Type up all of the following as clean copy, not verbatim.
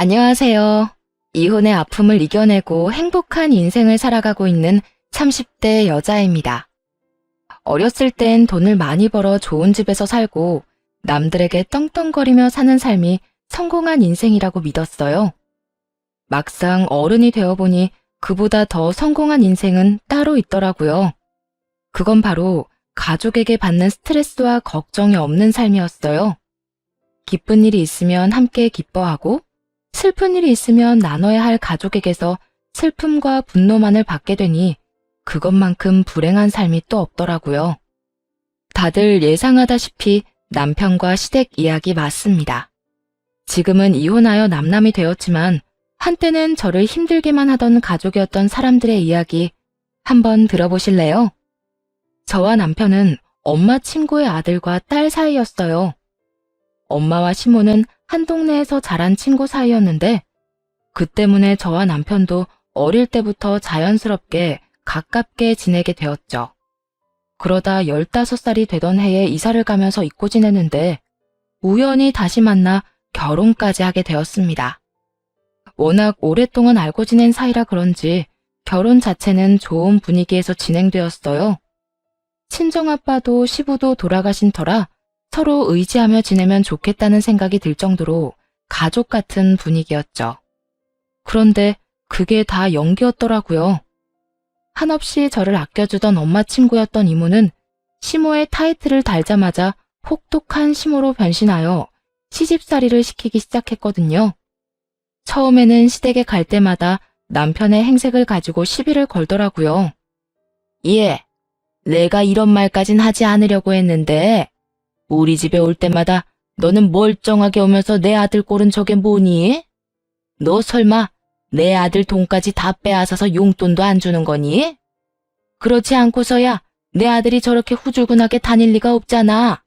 안녕하세요. 이혼의 아픔을 이겨내고 행복한 인생을 살아가고 있는 30대 여자입니다. 어렸을 땐 돈을 많이 벌어 좋은 집에서 살고 남들에게 떵떵거리며 사는 삶이 성공한 인생이라고 믿었어요. 막상 어른이 되어보니 그보다 더 성공한 인생은 따로 있더라고요. 그건 바로 가족에게 받는 스트레스와 걱정이 없는 삶이었어요. 기쁜 일이 있으면 함께 기뻐하고 슬픈 일이 있으면 나눠야 할 가족에게서 슬픔과 분노만을 받게 되니 그것만큼 불행한 삶이 또 없더라고요. 다들 예상하다시피 남편과 시댁 이야기 맞습니다. 지금은 이혼하여 남남이 되었지만 한때는 저를 힘들게만 하던 가족이었던 사람들의 이야기 한번 들어보실래요? 저와 남편은 엄마 친구의 아들과 딸 사이였어요. 엄마와 시모는 한 동네에서 자란 친구 사이였는데 그 때문에 저와 남편도 어릴 때부터 자연스럽게 가깝게 지내게 되었죠. 그러다 15살이 되던 해에 이사를 가면서 잊고 지내는데 우연히 다시 만나 결혼까지 하게 되었습니다. 워낙 오랫동안 알고 지낸 사이라 그런지 결혼 자체는 좋은 분위기에서 진행되었어요. 친정아빠도 시부도 돌아가신 터라 서로 의지하며 지내면 좋겠다는 생각이 들 정도로 가족 같은 분위기였죠. 그런데 그게 다 연기였더라고요. 한없이 저를 아껴주던 엄마 친구였던 이모는 시모의 타이틀을 달자마자 혹독한 시모로 변신하여 시집살이를 시키기 시작했거든요. 처음에는 시댁에 갈 때마다 남편의 행색을 가지고 시비를 걸더라고요. 예, 내가 이런 말까진 하지 않으려고 했는데 우리 집에 올 때마다 너는 멀쩡하게 오면서 내 아들 꼴은 저게 뭐니? 너 설마 내 아들 돈까지 다 빼앗아서 용돈도 안 주는 거니? 그렇지 않고서야 내 아들이 저렇게 후줄근하게 다닐 리가 없잖아.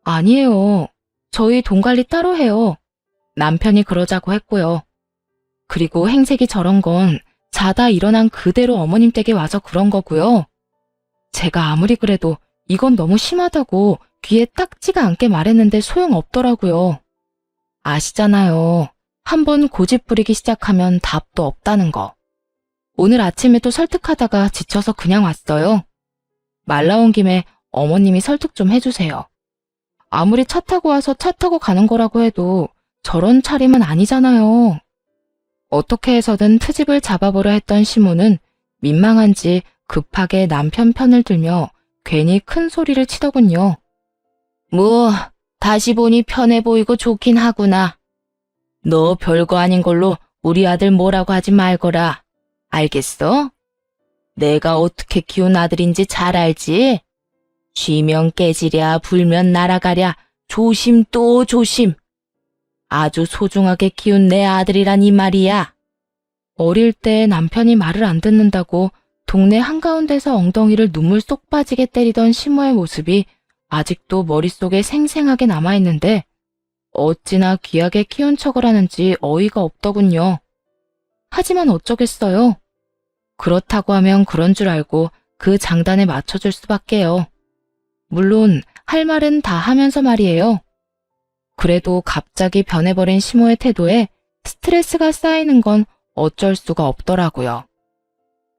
아니에요. 저희 돈 관리 따로 해요. 남편이 그러자고 했고요. 그리고 행색이 저런 건 자다 일어난 그대로 어머님 댁에 와서 그런 거고요. 제가 아무리 그래도 이건 너무 심하다고 귀에 딱지가 않게 말했는데 소용없더라고요. 아시잖아요. 한번 고집 부리기 시작하면 답도 없다는 거. 오늘 아침에도 설득하다가 지쳐서 그냥 왔어요. 말 나온 김에 어머님이 설득 좀 해주세요. 아무리 차 타고 와서 차 타고 가는 거라고 해도 저런 차림은 아니잖아요. 어떻게 해서든 트집을 잡아보려 했던 시모는 민망한지 급하게 남편 편을 들며 괜히 큰 소리를 치더군요. 뭐 다시 보니 편해 보이고 좋긴 하구나. 너 별거 아닌 걸로 우리 아들 뭐라고 하지 말거라. 알겠어? 내가 어떻게 키운 아들인지 잘 알지? 쉬면 깨지랴 불면 날아가랴 조심 또 조심. 아주 소중하게 키운 내 아들이란 이 말이야. 어릴 때 남편이 말을 안 듣는다고 동네 한가운데서 엉덩이를 눈물 쏙 빠지게 때리던 시모의 모습이 아직도 머릿속에 생생하게 남아있는데 어찌나 귀하게 키운 척을 하는지 어이가 없더군요. 하지만 어쩌겠어요. 그렇다고 하면 그런 줄 알고 그 장단에 맞춰줄 수밖에요. 물론 할 말은 다 하면서 말이에요. 그래도 갑자기 변해버린 시모의 태도에 스트레스가 쌓이는 건 어쩔 수가 없더라고요.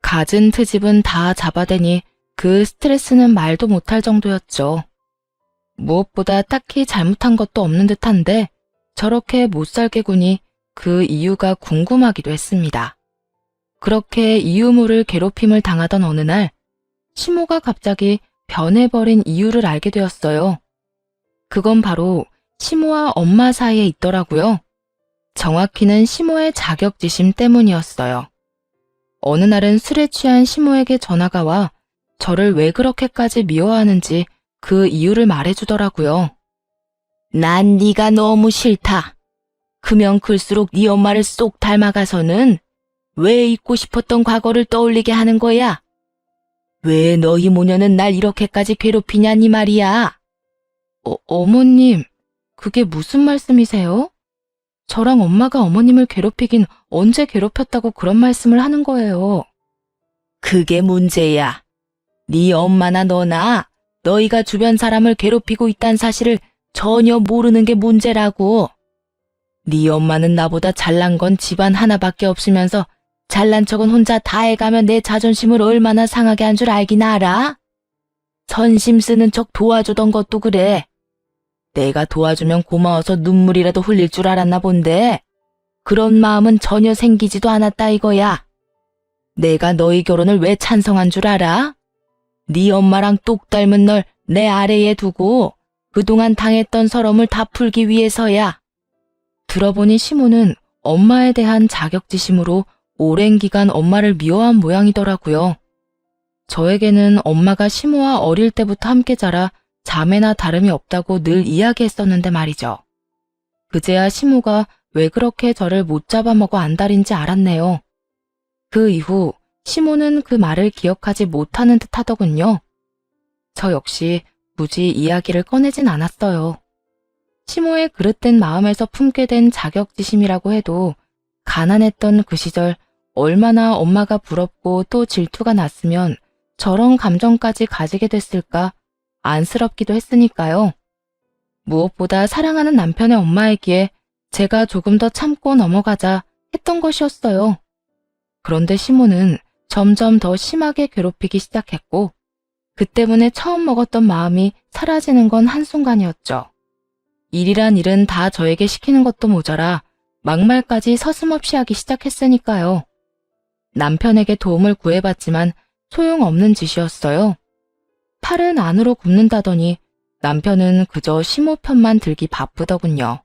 갖은 트집은 다 잡아대니 그 스트레스는 말도 못할 정도였죠. 무엇보다 딱히 잘못한 것도 없는 듯한데 저렇게 못살게 구니 그 이유가 궁금하기도 했습니다. 그렇게 이유 모를 괴롭힘을 당하던 어느 날 시모가 갑자기 변해버린 이유를 알게 되었어요. 그건 바로 시모와 엄마 사이에 있더라고요. 정확히는 시모의 자격지심 때문이었어요. 어느 날은 술에 취한 시모에게 전화가 와 저를 왜 그렇게까지 미워하는지 그 이유를 말해주더라고요. 난 네가 너무 싫다. 크면 클수록 네 엄마를 쏙 닮아가서는 왜 잊고 싶었던 과거를 떠올리게 하는 거야? 왜 너희 모녀는 날 이렇게까지 괴롭히냐니 말이야. 어머님, 그게 무슨 말씀이세요? 저랑 엄마가 어머님을 괴롭히긴 언제 괴롭혔다고 그런 말씀을 하는 거예요. 그게 문제야. 네 엄마나 너나 너희가 주변 사람을 괴롭히고 있다는 사실을 전혀 모르는 게 문제라고. 네 엄마는 나보다 잘난 건 집안 하나밖에 없으면서 잘난 척은 혼자 다 해가며 내 자존심을 얼마나 상하게 한 줄 알긴 알아? 선심 쓰는 척 도와주던 것도 그래. 내가 도와주면 고마워서 눈물이라도 흘릴 줄 알았나 본데 그런 마음은 전혀 생기지도 않았다 이거야. 내가 너희 결혼을 왜 찬성한 줄 알아? 네 엄마랑 똑 닮은 널 내 아래에 두고 그동안 당했던 서러움을 다 풀기 위해서야. 들어보니 시모는 엄마에 대한 자격지심으로 오랜 기간 엄마를 미워한 모양이더라고요. 저에게는 엄마가 시모와 어릴 때부터 함께 자라 자매나 다름이 없다고 늘 이야기했었는데 말이죠. 그제야 시모가 왜 그렇게 저를 못 잡아먹어 안달인지 알았네요. 그 이후 시모는 그 말을 기억하지 못하는 듯 하더군요. 저 역시 굳이 이야기를 꺼내진 않았어요. 시모의 그릇된 마음에서 품게 된 자격지심이라고 해도 가난했던 그 시절 얼마나 엄마가 부럽고 또 질투가 났으면 저런 감정까지 가지게 됐을까 안쓰럽기도 했으니까요. 무엇보다 사랑하는 남편의 엄마이기에 제가 조금 더 참고 넘어가자 했던 것이었어요. 그런데 시모는 점점 더 심하게 괴롭히기 시작했고 그 때문에 처음 먹었던 마음이 사라지는 건 한순간이었죠. 일이란 일은 다 저에게 시키는 것도 모자라 막말까지 서슴없이 하기 시작했으니까요. 남편에게 도움을 구해봤지만 소용없는 짓이었어요. 팔은 안으로 굽는다더니 남편은 그저 시모 편만 들기 바쁘더군요.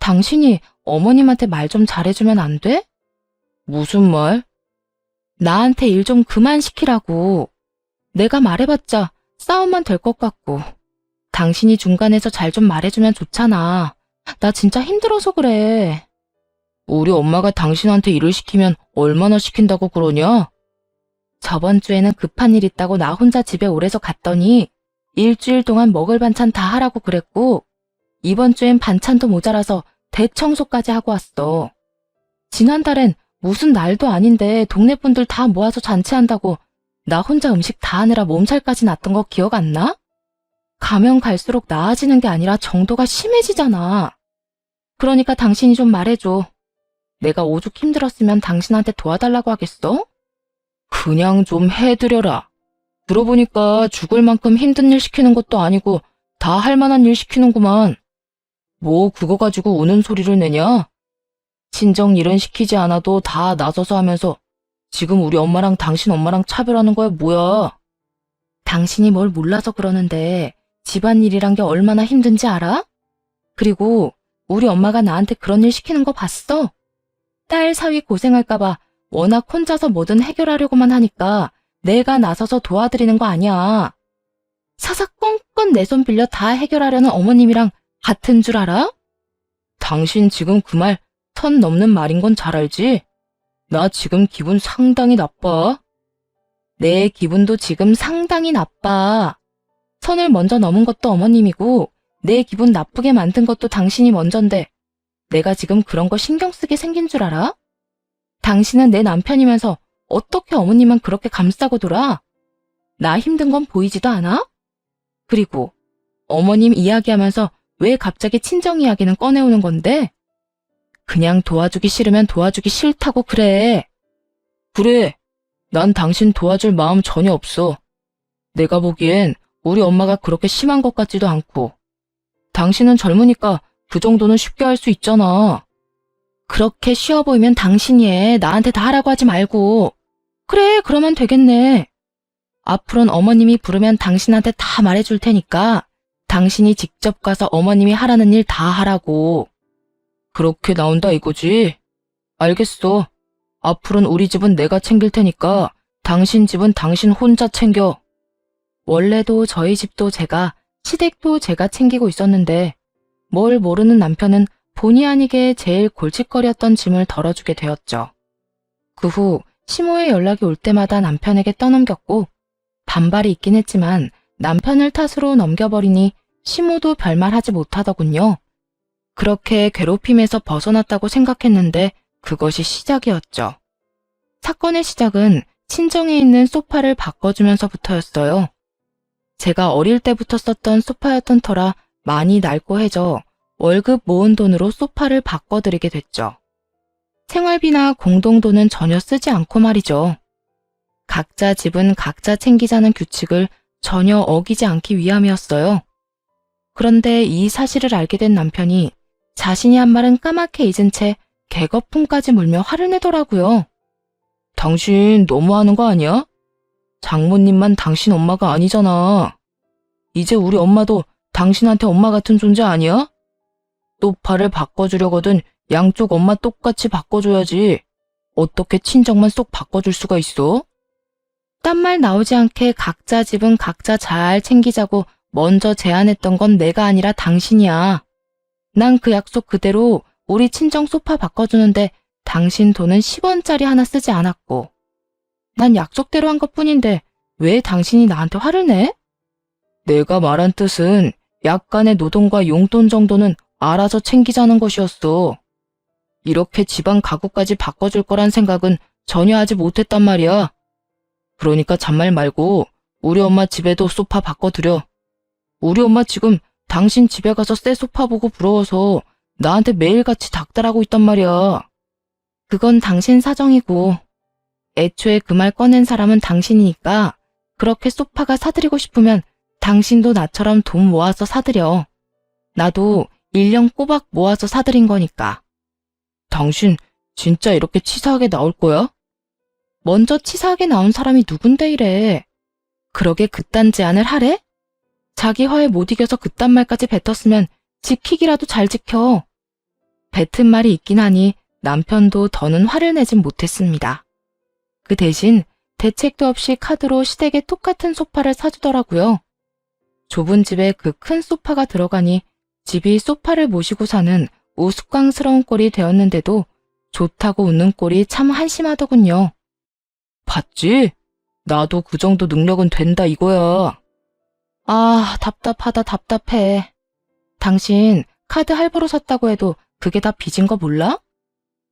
당신이 어머님한테 말 좀 잘해주면 안 돼? 무슨 말? 나한테 일 좀 그만 시키라고. 내가 말해봤자 싸움만 될 것 같고. 당신이 중간에서 잘 좀 말해주면 좋잖아. 나 진짜 힘들어서 그래. 우리 엄마가 당신한테 일을 시키면 얼마나 시킨다고 그러냐? 저번 주에는 급한 일 있다고 나 혼자 집에 오래서 갔더니 일주일 동안 먹을 반찬 다 하라고 그랬고 이번 주엔 반찬도 모자라서 대청소까지 하고 왔어. 지난달엔 무슨 날도 아닌데 동네 분들 다 모아서 잔치한다고 나 혼자 음식 다 하느라 몸살까지 났던 거 기억 안 나? 가면 갈수록 나아지는 게 아니라 정도가 심해지잖아. 그러니까 당신이 좀 말해줘. 내가 오죽 힘들었으면 당신한테 도와달라고 하겠어? 그냥 좀 해드려라. 들어보니까 죽을 만큼 힘든 일 시키는 것도 아니고 다 할 만한 일 시키는구만. 뭐 그거 가지고 우는 소리를 내냐? 친정 일은 시키지 않아도 다 나서서 하면서 지금 우리 엄마랑 당신 엄마랑 차별하는 거야 뭐야? 당신이 뭘 몰라서 그러는데 집안일이란 게 얼마나 힘든지 알아? 그리고 우리 엄마가 나한테 그런 일 시키는 거 봤어? 딸 사위 고생할까봐 워낙 혼자서 뭐든 해결하려고만 하니까 내가 나서서 도와드리는 거 아니야. 사사건건 내 손 빌려 다 해결하려는 어머님이랑 같은 줄 알아? 당신 지금 그 말 선 넘는 말인 건 잘 알지? 나 지금 기분 상당히 나빠. 내 기분도 지금 상당히 나빠. 선을 먼저 넘은 것도 어머님이고 내 기분 나쁘게 만든 것도 당신이 먼저인데 내가 지금 그런 거 신경 쓰게 생긴 줄 알아? 당신은 내 남편이면서 어떻게 어머님만 그렇게 감싸고 돌아? 나 힘든 건 보이지도 않아? 그리고 어머님 이야기하면서 왜 갑자기 친정 이야기는 꺼내오는 건데? 그냥 도와주기 싫으면 도와주기 싫다고 그래. 그래. 난 당신 도와줄 마음 전혀 없어. 내가 보기엔 우리 엄마가 그렇게 심한 것 같지도 않고. 당신은 젊으니까 그 정도는 쉽게 할 수 있잖아. 그렇게 쉬워 보이면 당신이 해. 나한테 다 하라고 하지 말고. 그래, 그러면 되겠네. 앞으로는 어머님이 부르면 당신한테 다 말해줄 테니까 당신이 직접 가서 어머님이 하라는 일 다 하라고. 그렇게 나온다 이거지? 알겠어. 앞으로는 우리 집은 내가 챙길 테니까 당신 집은 당신 혼자 챙겨. 원래도 저희 집도 제가, 시댁도 제가 챙기고 있었는데 뭘 모르는 남편은 본의 아니게 제일 골칫거리였던 짐을 덜어주게 되었죠. 그 후 시모의 연락이 올 때마다 남편에게 떠넘겼고 반발이 있긴 했지만 남편을 탓으로 넘겨버리니 시모도 별말 하지 못하더군요. 그렇게 괴롭힘에서 벗어났다고 생각했는데 그것이 시작이었죠. 사건의 시작은 친정에 있는 소파를 바꿔주면서부터였어요. 제가 어릴 때부터 썼던 소파였던 터라 많이 낡고 해져 월급 모은 돈으로 소파를 바꿔드리게 됐죠. 생활비나 공동돈은 전혀 쓰지 않고 말이죠. 각자 집은 각자 챙기자는 규칙을 전혀 어기지 않기 위함이었어요. 그런데 이 사실을 알게 된 남편이 자신이 한 말은 까맣게 잊은 채 개거품까지 물며 화를 내더라고요. 당신 너무하는 거 아니야? 장모님만 당신 엄마가 아니잖아. 이제 우리 엄마도 당신한테 엄마 같은 존재 아니야? 소파를 바꿔주려거든 양쪽 엄마 똑같이 바꿔줘야지. 어떻게 친정만 쏙 바꿔줄 수가 있어? 딴 말 나오지 않게 각자 집은 각자 잘 챙기자고 먼저 제안했던 건 내가 아니라 당신이야. 난 그 약속 그대로 우리 친정 소파 바꿔주는데 당신 돈은 10원짜리 하나 쓰지 않았고. 난 약속대로 한 것뿐인데 왜 당신이 나한테 화를 내? 내가 말한 뜻은 약간의 노동과 용돈 정도는 알아서 챙기자는 것이었어. 이렇게 집안 가구까지 바꿔줄 거란 생각은 전혀 하지 못했단 말이야. 그러니까 잔말 말고 우리 엄마 집에도 소파 바꿔드려. 우리 엄마 지금 당신 집에 가서 새 소파 보고 부러워서 나한테 매일같이 닥달하고 있단 말이야. 그건 당신 사정이고 애초에 그 말 꺼낸 사람은 당신이니까 그렇게 소파가 사드리고 싶으면 당신도 나처럼 돈 모아서 사드려. 나도 1년 꼬박 모아서 사드린 거니까. 당신 진짜 이렇게 치사하게 나올 거야? 먼저 치사하게 나온 사람이 누군데 이래. 그러게 그딴 제안을 하래? 자기 화에 못 이겨서 그딴 말까지 뱉었으면 지키기라도 잘 지켜. 뱉은 말이 있긴 하니 남편도 더는 화를 내진 못했습니다. 그 대신 대책도 없이 카드로 시댁에 똑같은 소파를 사주더라고요. 좁은 집에 그 큰 소파가 들어가니 집이 소파를 모시고 사는 우스꽝스러운 꼴이 되었는데도 좋다고 웃는 꼴이 참 한심하더군요. 봤지? 나도 그 정도 능력은 된다 이거야. 아, 답답하다 답답해. 당신 카드 할부로 샀다고 해도 그게 다 빚인 거 몰라?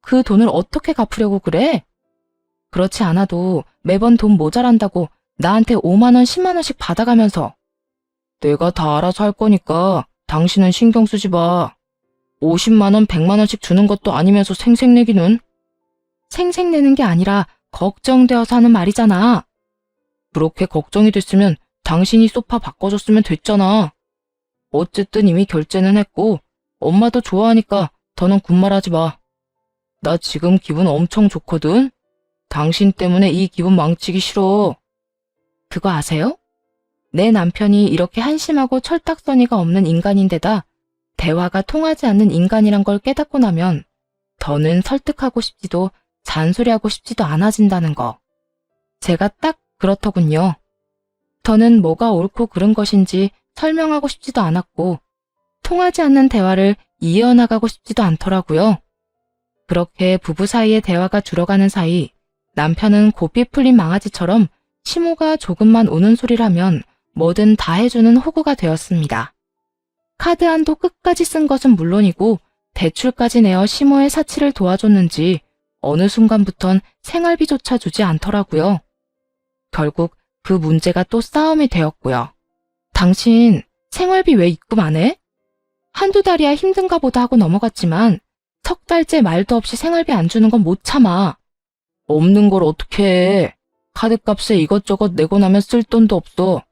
그 돈을 어떻게 갚으려고 그래? 그렇지 않아도 매번 돈 모자란다고 나한테 5만 원, 10만 원씩 받아가면서. 내가 다 알아서 할 거니까 당신은 신경 쓰지 마. 50만 원, 100만 원씩 주는 것도 아니면서 생색내기는. 생색내는 게 아니라 걱정되어서 하는 말이잖아. 그렇게 걱정이 됐으면 당신이 소파 바꿔줬으면 됐잖아. 어쨌든 이미 결제는 했고 엄마도 좋아하니까 더는 군말하지 마. 나 지금 기분 엄청 좋거든. 당신 때문에 이 기분 망치기 싫어. 그거 아세요? 내 남편이 이렇게 한심하고 철딱서니가 없는 인간인데다 대화가 통하지 않는 인간이란 걸 깨닫고 나면 더는 설득하고 싶지도 잔소리하고 싶지도 않아진다는 거. 제가 딱 그렇더군요. 더는 뭐가 옳고 그른 것인지 설명하고 싶지도 않았고 통하지 않는 대화를 이어나가고 싶지도 않더라고요. 그렇게 부부 사이의 대화가 줄어가는 사이 남편은 고삐 풀린 망아지처럼 시모가 조금만 우는 소리라면 뭐든 다 해주는 호구가 되었습니다. 카드 한도 끝까지 쓴 것은 물론이고 대출까지 내어 시모의 사치를 도와줬는지 어느 순간부턴 생활비조차 주지 않더라고요. 결국 그 문제가 또 싸움이 되었고요. 당신 생활비 왜 입금 안 해? 한두 달이야 힘든가 보다 하고 넘어갔지만 석 달째 말도 없이 생활비 안 주는 건 못 참아. 없는 걸 어떻게 해. 카드값에 이것저것 내고 나면 쓸 돈도 없어.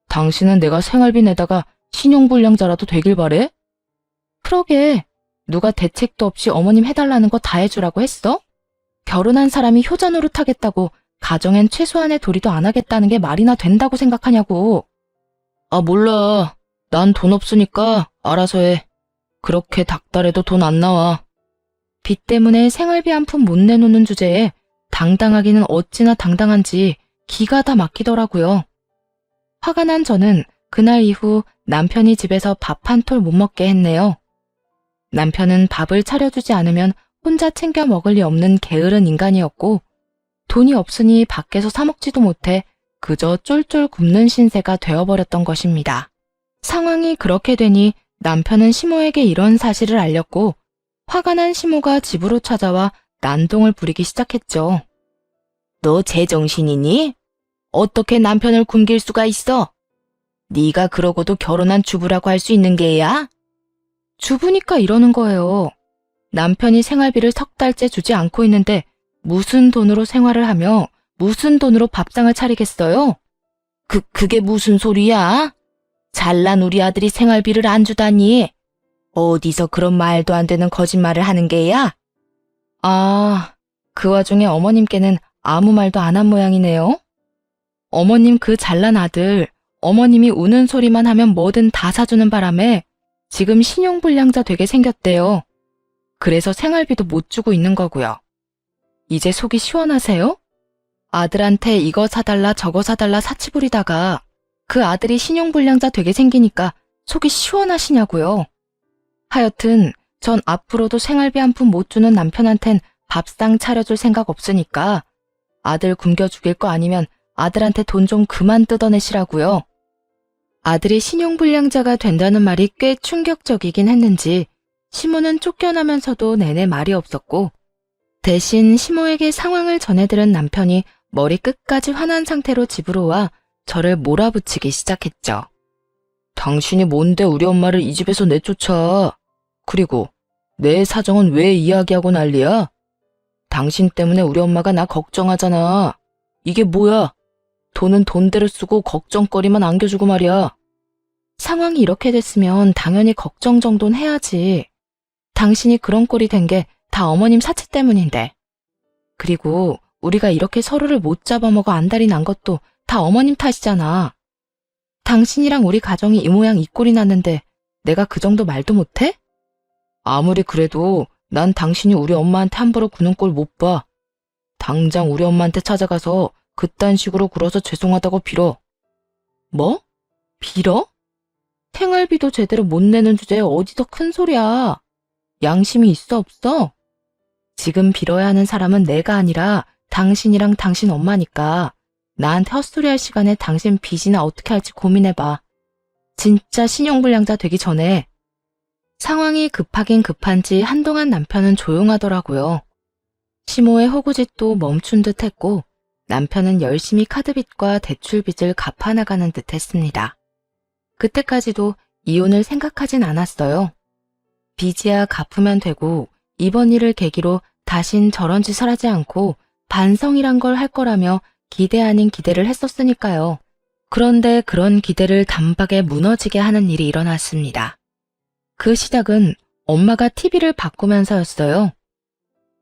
당신은 내가 생활비 내다가 신용불량자라도 되길 바래? 그러게 누가 대책도 없이 어머님 해달라는 거 다 해주라고 했어? 결혼한 사람이 효자 노릇하겠다고 가정엔 최소한의 도리도 안 하겠다는 게 말이나 된다고 생각하냐고. 아 몰라. 난 돈 없으니까 알아서 해. 그렇게 닥달해도 돈 안 나와. 빚 때문에 생활비 한 푼 못 내놓는 주제에 당당하기는 어찌나 당당한지 기가 다 막히더라고요. 화가 난 저는 그날 이후 남편이 집에서 밥 한 톨 못 먹게 했네요. 남편은 밥을 차려주지 않으면 혼자 챙겨 먹을 리 없는 게으른 인간이었고 돈이 없으니 밖에서 사 먹지도 못해 그저 쫄쫄 굶는 신세가 되어버렸던 것입니다. 상황이 그렇게 되니 남편은 시모에게 이런 사실을 알렸고 화가 난 시모가 집으로 찾아와 난동을 부리기 시작했죠. 너 제정신이니? 어떻게 남편을 굶길 수가 있어? 네가 그러고도 결혼한 주부라고 할 수 있는 게야? 주부니까 이러는 거예요. 남편이 생활비를 석 달째 주지 않고 있는데 무슨 돈으로 생활을 하며 무슨 돈으로 밥상을 차리겠어요? 그게 무슨 소리야? 잘난 우리 아들이 생활비를 안 주다니. 어디서 그런 말도 안 되는 거짓말을 하는 게야? 아, 그 와중에 어머님께는 아무 말도 안 한 모양이네요. 어머님 그 잘난 아들, 어머님이 우는 소리만 하면 뭐든 다 사주는 바람에 지금 신용불량자 되게 생겼대요. 그래서 생활비도 못 주고 있는 거고요. 이제 속이 시원하세요? 아들한테 이거 사달라 저거 사달라 사치 부리다가 그 아들이 신용불량자 되게 생기니까 속이 시원하시냐고요. 하여튼 전 앞으로도 생활비 한 푼 못 주는 남편한텐 밥상 차려줄 생각 없으니까 아들 굶겨 죽일 거 아니면 아들한테 돈 좀 그만 뜯어내시라고요. 아들이 신용불량자가 된다는 말이 꽤 충격적이긴 했는지 시모는 쫓겨나면서도 내내 말이 없었고 대신 시모에게 상황을 전해들은 남편이 머리 끝까지 화난 상태로 집으로 와 저를 몰아붙이기 시작했죠. 당신이 뭔데 우리 엄마를 이 집에서 내쫓아? 그리고 내 사정은 왜 이야기하고 난리야? 당신 때문에 우리 엄마가 나 걱정하잖아. 이게 뭐야? 돈은 돈대로 쓰고 걱정거리만 안겨주고 말이야. 상황이 이렇게 됐으면 당연히 걱정 정도는 해야지. 당신이 그런 꼴이 된 게 다 어머님 사치 때문인데. 그리고 우리가 이렇게 서로를 못 잡아먹어 안달이 난 것도 다 어머님 탓이잖아. 당신이랑 우리 가정이 이 모양 이 꼴이 났는데 내가 그 정도 말도 못해? 아무리 그래도 난 당신이 우리 엄마한테 함부로 구는 꼴 못 봐. 당장 우리 엄마한테 찾아가서 그딴 식으로 굴어서 죄송하다고 빌어. 뭐? 빌어? 생활비도 제대로 못 내는 주제에 어디서 큰 소리야. 양심이 있어 없어? 지금 빌어야 하는 사람은 내가 아니라 당신이랑 당신 엄마니까 나한테 헛소리할 시간에 당신 빚이나 어떻게 할지 고민해봐. 진짜 신용불량자 되기 전에. 상황이 급하긴 급한지 한동안 남편은 조용하더라고요. 시모의 호구짓도 멈춘 듯 했고 남편은 열심히 카드빚과 대출빚을 갚아나가는 듯 했습니다. 그때까지도 이혼을 생각하진 않았어요. 빚이야 갚으면 되고 이번 일을 계기로 다신 저런 짓을 하지 않고 반성이란 걸 할 거라며 기대 아닌 기대를 했었으니까요. 그런데 그런 기대를 단박에 무너지게 하는 일이 일어났습니다. 그 시작은 엄마가 TV를 바꾸면서였어요.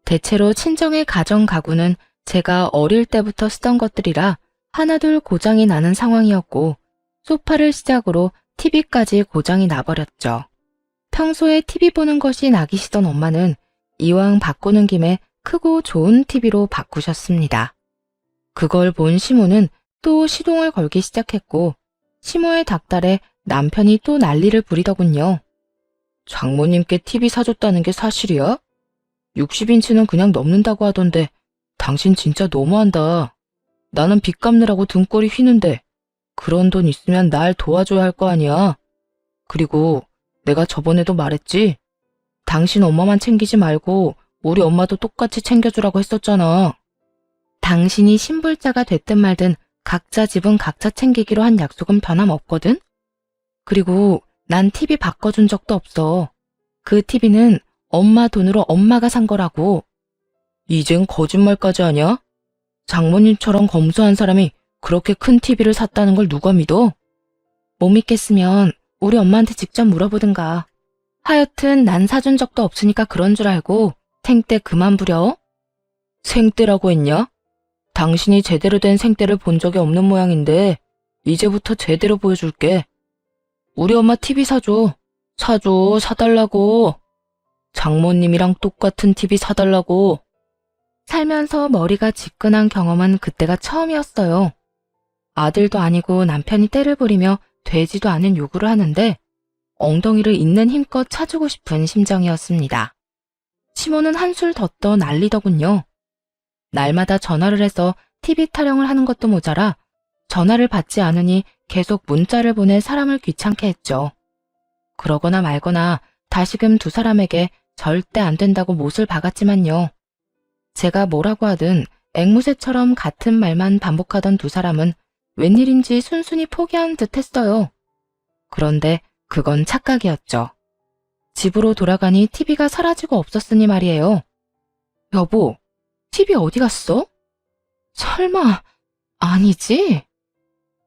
대체로 친정의 가정 가구는 제가 어릴 때부터 쓰던 것들이라 하나둘 고장이 나는 상황이었고 소파를 시작으로 TV까지 고장이 나버렸죠. 평소에 TV 보는 것이 낙이시던 엄마는 이왕 바꾸는 김에 크고 좋은 TV로 바꾸셨습니다. 그걸 본 시모는 또 시동을 걸기 시작했고 시모의 닥달에 남편이 또 난리를 부리더군요. 장모님께 TV 사줬다는 게 사실이야? 60인치는 그냥 넘는다고 하던데 당신 진짜 너무한다. 나는 빚 갚느라고 등골이 휘는데 그런 돈 있으면 날 도와줘야 할 거 아니야. 그리고 내가 저번에도 말했지? 당신 엄마만 챙기지 말고 우리 엄마도 똑같이 챙겨주라고 했었잖아. 당신이 신불자가 됐든 말든 각자 집은 각자 챙기기로 한 약속은 변함없거든? 그리고 난 TV 바꿔준 적도 없어. 그 TV는 엄마 돈으로 엄마가 산 거라고. 이젠 거짓말까지 하냐? 장모님처럼 검소한 사람이 그렇게 큰 TV를 샀다는 걸 누가 믿어? 못 믿겠으면 우리 엄마한테 직접 물어보든가. 하여튼 난 사준 적도 없으니까 그런 줄 알고 생떼 그만 부려. 생떼라고 했냐? 당신이 제대로 된 생떼를 본 적이 없는 모양인데 이제부터 제대로 보여줄게. 우리 엄마 TV 사줘. 사달라고. 장모님이랑 똑같은 TV 사달라고. 살면서 머리가 지끈한 경험은 그때가 처음이었어요. 아들도 아니고 남편이 때를 부리며 되지도 않은 요구를 하는데 엉덩이를 있는 힘껏 차주고 싶은 심정이었습니다. 시모는 한술 더 떠 난리더군요. 날마다 전화를 해서 TV 타령을 하는 것도 모자라 전화를 받지 않으니 계속 문자를 보내 사람을 귀찮게 했죠. 그러거나 말거나 다시금 두 사람에게 절대 안 된다고 못을 박았지만요. 제가 뭐라고 하든 앵무새처럼 같은 말만 반복하던 두 사람은 웬일인지 순순히 포기한 듯 했어요. 그런데 그건 착각이었죠. 집으로 돌아가니 TV가 사라지고 없었으니 말이에요. 여보, TV 어디 갔어? 설마, 아니지?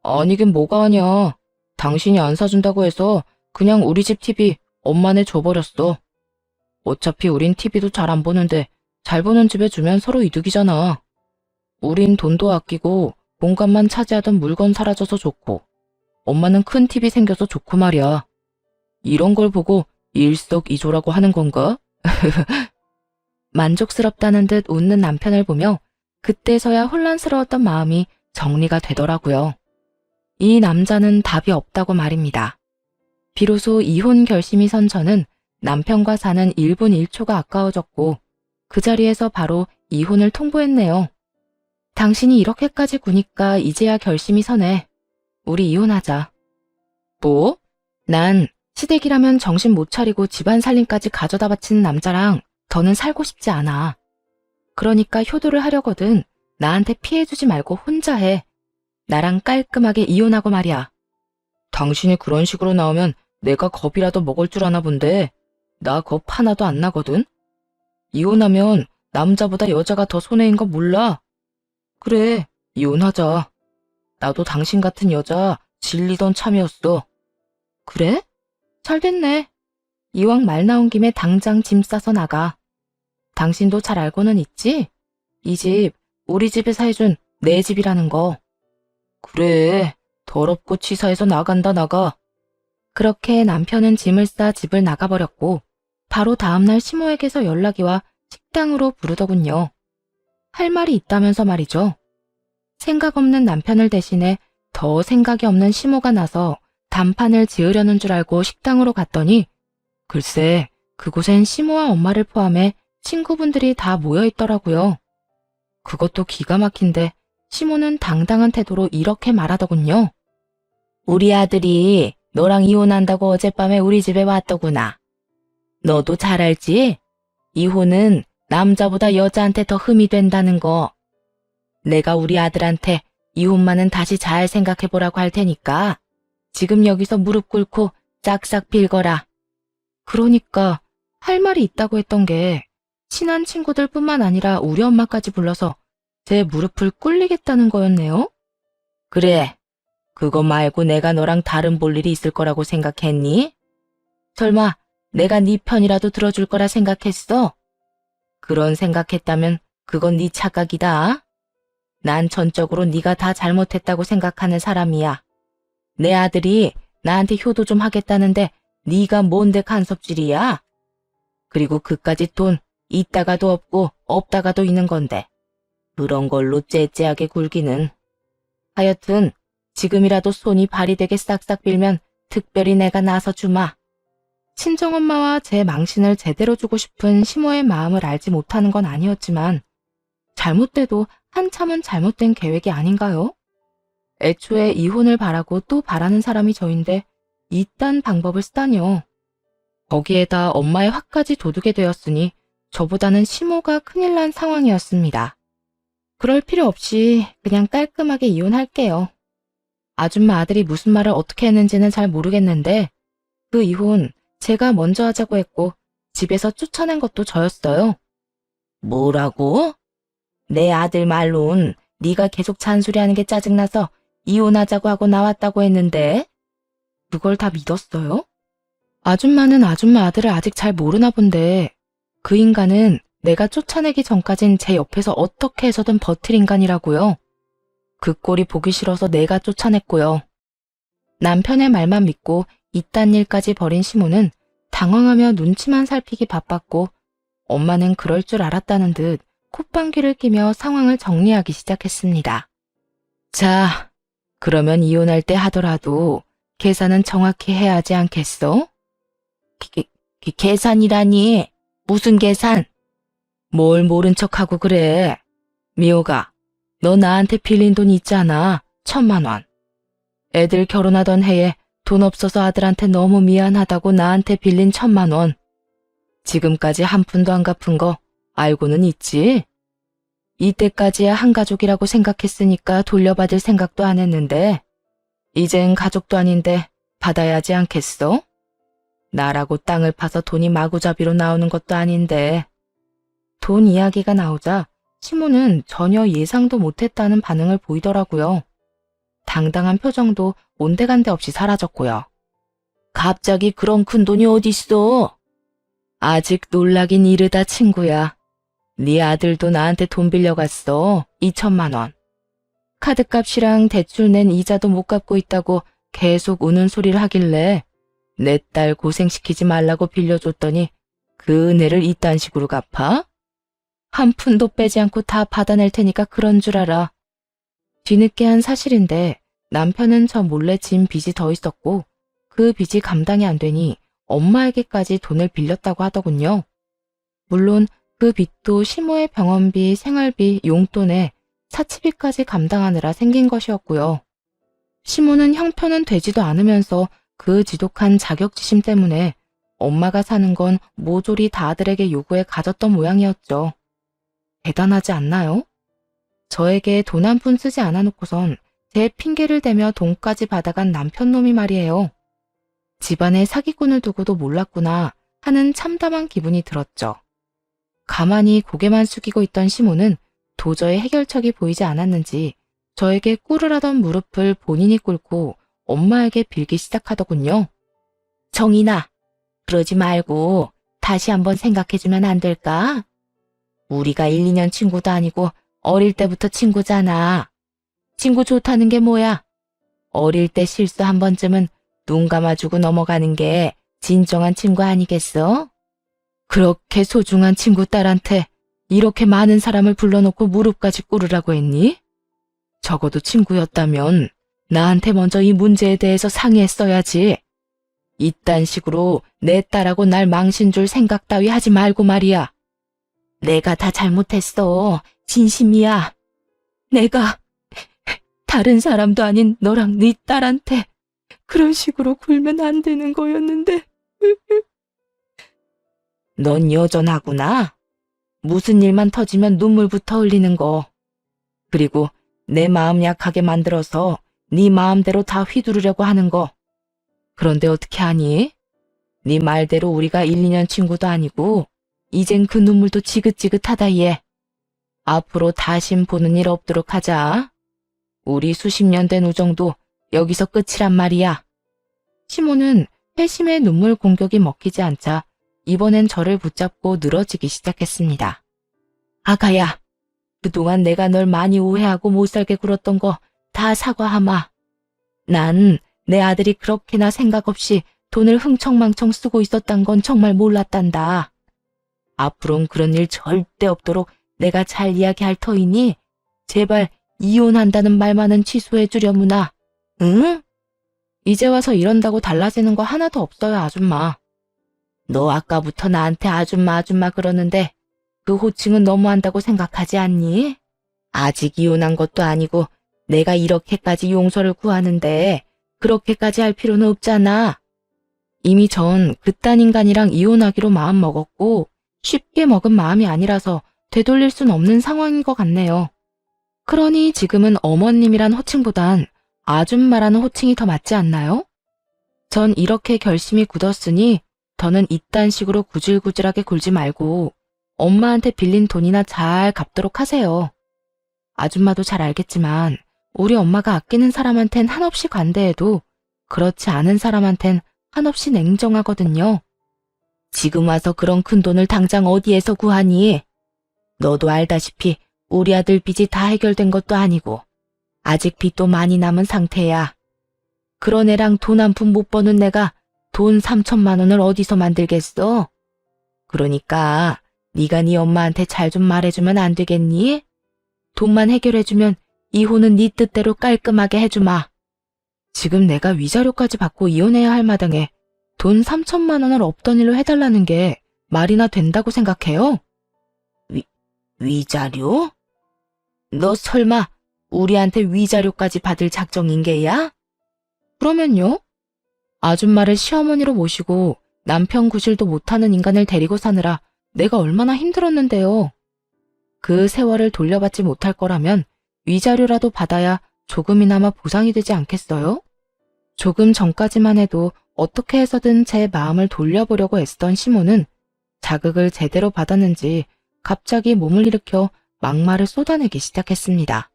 아니긴 뭐가 아냐. 당신이 안 사준다고 해서 그냥 우리 집 TV 엄마네 줘버렸어. 어차피 우린 TV도 잘 안 보는데 잘 보는 집에 주면 서로 이득이잖아. 우린 돈도 아끼고 공간만 차지하던 물건 사라져서 좋고 엄마는 큰 TV 생겨서 좋고 말이야. 이런 걸 보고 일석이조라고 하는 건가? 만족스럽다는 듯 웃는 남편을 보며 그때서야 혼란스러웠던 마음이 정리가 되더라고요. 이 남자는 답이 없다고 말입니다. 비로소 이혼 결심이 선 저는 남편과 사는 1분 1초가 아까워졌고 그 자리에서 바로 이혼을 통보했네요. 당신이 이렇게까지 구니까 이제야 결심이 서네. 우리 이혼하자. 뭐? 난 시댁이라면 정신 못 차리고 집안 살림까지 가져다 바치는 남자랑 더는 살고 싶지 않아. 그러니까 효도를 하려거든 나한테 피해주지 말고 혼자 해. 나랑 깔끔하게 이혼하고 말이야. 당신이 그런 식으로 나오면 내가 겁이라도 먹을 줄 아나 본데 나 겁 하나도 안 나거든. 이혼하면 남자보다 여자가 더 손해인 거 몰라? 그래, 이혼하자. 나도 당신 같은 여자 질리던 참이었어. 그래? 잘 됐네. 이왕 말 나온 김에 당장 짐 싸서 나가. 당신도 잘 알고는 있지? 이 집, 우리 집에서 해준 내 집이라는 거. 그래, 더럽고 치사해서 나간다 나가. 그렇게 남편은 짐을 싸 집을 나가버렸고 바로 다음날 시모에게서 연락이 와 식당으로 부르더군요. 할 말이 있다면서 말이죠. 생각 없는 남편을 대신해 더 생각이 없는 시모가 나서 단판을 지으려는 줄 알고 식당으로 갔더니 글쎄 그곳엔 시모와 엄마를 포함해 친구분들이 다 모여있더라고요. 그것도 기가 막힌데 시모는 당당한 태도로 이렇게 말하더군요. 우리 아들이 너랑 이혼한다고 어젯밤에 우리 집에 왔더구나. 너도 잘 알지? 이혼은 남자보다 여자한테 더 흠이 된다는 거. 내가 우리 아들한테 이혼만은 다시 잘 생각해보라고 할 테니까 지금 여기서 무릎 꿇고 짝싹 빌거라. 그러니까 할 말이 있다고 했던 게 친한 친구들뿐만 아니라 우리 엄마까지 불러서 제 무릎을 꿇리겠다는 거였네요. 그래, 그거 말고 내가 너랑 다른 볼 일이 있을 거라고 생각했니? 설마 내가 네 편이라도 들어줄 거라 생각했어? 그런 생각했다면 그건 네 착각이다. 난 전적으로 네가 다 잘못했다고 생각하는 사람이야. 내 아들이 나한테 효도 좀 하겠다는데 네가 뭔데 간섭질이야? 그리고 그까짓 돈 있다가도 없고 없다가도 있는 건데 그런 걸로 째째하게 굴기는. 하여튼 지금이라도 손이 발이 되게 싹싹 빌면 특별히 내가 나서 주마. 친정엄마와 제 망신을 제대로 주고 싶은 시모의 마음을 알지 못하는 건 아니었지만 잘못돼도 한참은 잘못된 계획이 아닌가요? 애초에 이혼을 바라고 또 바라는 사람이 저인데 이딴 방법을 쓰다니요. 거기에다 엄마의 화까지 돋우게 되었으니 저보다는 시모가 큰일 난 상황이었습니다. 그럴 필요 없이 그냥 깔끔하게 이혼할게요. 아줌마 아들이 무슨 말을 어떻게 했는지는 잘 모르겠는데 그 이혼 제가 먼저 하자고 했고 집에서 쫓아낸 것도 저였어요. 뭐라고? 내 아들 말론 네가 계속 잔소리하는 게 짜증나서 이혼하자고 하고 나왔다고 했는데 그걸 다 믿었어요? 아줌마는 아줌마 아들을 아직 잘 모르나 본데 그 인간은 내가 쫓아내기 전까진 제 옆에서 어떻게 해서든 버틸 인간이라고요. 그 꼴이 보기 싫어서 내가 쫓아냈고요. 남편의 말만 믿고 이딴 일까지 벌인 시모는 당황하며 눈치만 살피기 바빴고 엄마는 그럴 줄 알았다는 듯 콧방귀를 끼며 상황을 정리하기 시작했습니다. 자, 그러면 이혼할 때 하더라도 계산은 정확히 해야 하지 않겠어? 계산이라니? 무슨 계산? 뭘 모른 척하고 그래. 미호가, 너 나한테 빌린 돈 있잖아. 1,000만 원. 애들 결혼하던 해에 돈 없어서 아들한테 너무 미안하다고 나한테 빌린 1,000만 원. 지금까지 한 푼도 안 갚은 거 알고는 있지? 이때까지야 한 가족이라고 생각했으니까 돌려받을 생각도 안 했는데 이젠 가족도 아닌데 받아야 하지 않겠어? 나라고 땅을 파서 돈이 마구잡이로 나오는 것도 아닌데. 돈 이야기가 나오자 시모는 전혀 예상도 못했다는 반응을 보이더라고요. 당당한 표정도 온데간데 없이 사라졌고요. 갑자기 그런 큰 돈이 어딨어? 아직 놀라긴 이르다 친구야. 네 아들도 나한테 돈 빌려갔어. 2천만 원. 카드값이랑 대출 낸 이자도 못 갚고 있다고 계속 우는 소리를 하길래 내 딸 고생시키지 말라고 빌려줬더니 그 은혜를 이딴 식으로 갚아? 한 푼도 빼지 않고 다 받아낼 테니까 그런 줄 알아. 뒤늦게 한 사실인데 남편은 저 몰래 진 빚이 더 있었고 그 빚이 감당이 안 되니 엄마에게까지 돈을 빌렸다고 하더군요. 물론 그 빚도 시모의 병원비, 생활비, 용돈에 사치비까지 감당하느라 생긴 것이었고요. 시모는 형편은 되지도 않으면서 그 지독한 자격지심 때문에 엄마가 사는 건 모조리 다 아들에게 요구해 가졌던 모양이었죠. 대단하지 않나요? 저에게 돈 한 푼 쓰지 않아 놓고선 제 핑계를 대며 돈까지 받아간 남편놈이 말이에요. 집안에 사기꾼을 두고도 몰랐구나 하는 참담한 기분이 들었죠. 가만히 고개만 숙이고 있던 시모는 도저히 해결책이 보이지 않았는지 저에게 꿇으 하던 무릎을 본인이 꿇고 엄마에게 빌기 시작하더군요. 정인아, 그러지 말고 다시 한번 생각해주면 안 될까? 우리가 1, 2년 친구도 아니고 어릴 때부터 친구잖아. 친구 좋다는 게 뭐야? 어릴 때 실수 한 번쯤은 눈 감아주고 넘어가는 게 진정한 친구 아니겠어? 그렇게 소중한 친구 딸한테 이렇게 많은 사람을 불러놓고 무릎까지 꿇으라고 했니? 적어도 친구였다면 나한테 먼저 이 문제에 대해서 상의했어야지. 이딴 식으로 내 딸하고 날 망신 줄 생각 따위 하지 말고 말이야. 내가 다 잘못했어. 진심이야. 내가 다른 사람도 아닌 너랑 네 딸한테 그런 식으로 굴면 안 되는 거였는데. 넌 여전하구나. 무슨 일만 터지면 눈물부터 흘리는 거. 그리고 내 마음 약하게 만들어서 네 마음대로 다 휘두르려고 하는 거. 그런데 어떻게 하니? 네 말대로 우리가 1, 2년 친구도 아니고 이젠 그 눈물도 지긋지긋하다 얘. 앞으로 다신 보는 일 없도록 하자. 우리 수십 년 된 우정도 여기서 끝이란 말이야. 시모는 회심의 눈물 공격이 먹히지 않자 이번엔 저를 붙잡고 늘어지기 시작했습니다. 아가야, 그동안 내가 널 많이 오해하고 못살게 굴었던 거 다 사과하마. 난 내 아들이 그렇게나 생각 없이 돈을 흥청망청 쓰고 있었단 건 정말 몰랐단다. 앞으론 그런 일 절대 없도록 내가 잘 이야기할 터이니 제발 이혼한다는 말만은 취소해 주려무나. 응? 이제 와서 이런다고 달라지는 거 하나도 없어요, 아줌마. 너 아까부터 나한테 아줌마 아줌마 그러는데 그 호칭은 너무한다고 생각하지 않니? 아직 이혼한 것도 아니고 내가 이렇게까지 용서를 구하는데 그렇게까지 할 필요는 없잖아. 이미 전 그딴 인간이랑 이혼하기로 마음 먹었고 쉽게 먹은 마음이 아니라서 되돌릴 순 없는 상황인 것 같네요. 그러니 지금은 어머님이란 호칭보단 아줌마라는 호칭이 더 맞지 않나요? 전 이렇게 결심이 굳었으니 더는 이딴 식으로 구질구질하게 굴지 말고 엄마한테 빌린 돈이나 잘 갚도록 하세요. 아줌마도 잘 알겠지만 우리 엄마가 아끼는 사람한텐 한없이 관대해도 그렇지 않은 사람한텐 한없이 냉정하거든요. 지금 와서 그런 큰 돈을 당장 어디에서 구하니? 너도 알다시피 우리 아들 빚이 다 해결된 것도 아니고 아직 빚도 많이 남은 상태야. 그런 애랑 돈 한 푼 못 버는 내가 돈 3천만 원을 어디서 만들겠어? 그러니까 네가 네 엄마한테 잘 좀 말해주면 안 되겠니? 돈만 해결해주면 이혼은 네 뜻대로 깔끔하게 해주마. 지금 내가 위자료까지 받고 이혼해야 할 마당에 돈 3천만 원을 없던 일로 해달라는 게 말이나 된다고 생각해요? 위자료? 너 설마 우리한테 위자료까지 받을 작정인 게야? 그러면요? 아줌마를 시어머니로 모시고 남편 구실도 못하는 인간을 데리고 사느라 내가 얼마나 힘들었는데요. 그 세월을 돌려받지 못할 거라면 위자료라도 받아야 조금이나마 보상이 되지 않겠어요? 조금 전까지만 해도 어떻게 해서든 제 마음을 돌려보려고 애쓰던 시모는 자극을 제대로 받았는지 갑자기 몸을 일으켜 막말을 쏟아내기 시작했습니다.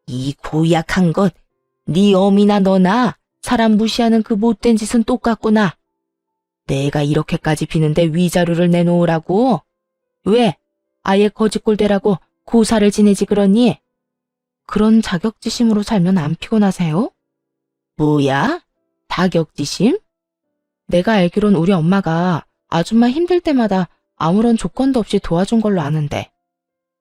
이 고약한 것, 네 어미나 너나 사람 무시하는 그 못된 짓은 똑같구나. 내가 이렇게까지 비는데 위자료를 내놓으라고? 왜? 아예 거짓골대라고 고사를 지내지 그러니? 그런 자격지심으로 살면 안 피곤하세요? 뭐야? 자격지심? 내가 알기론 우리 엄마가 아줌마 힘들 때마다 아무런 조건도 없이 도와준 걸로 아는데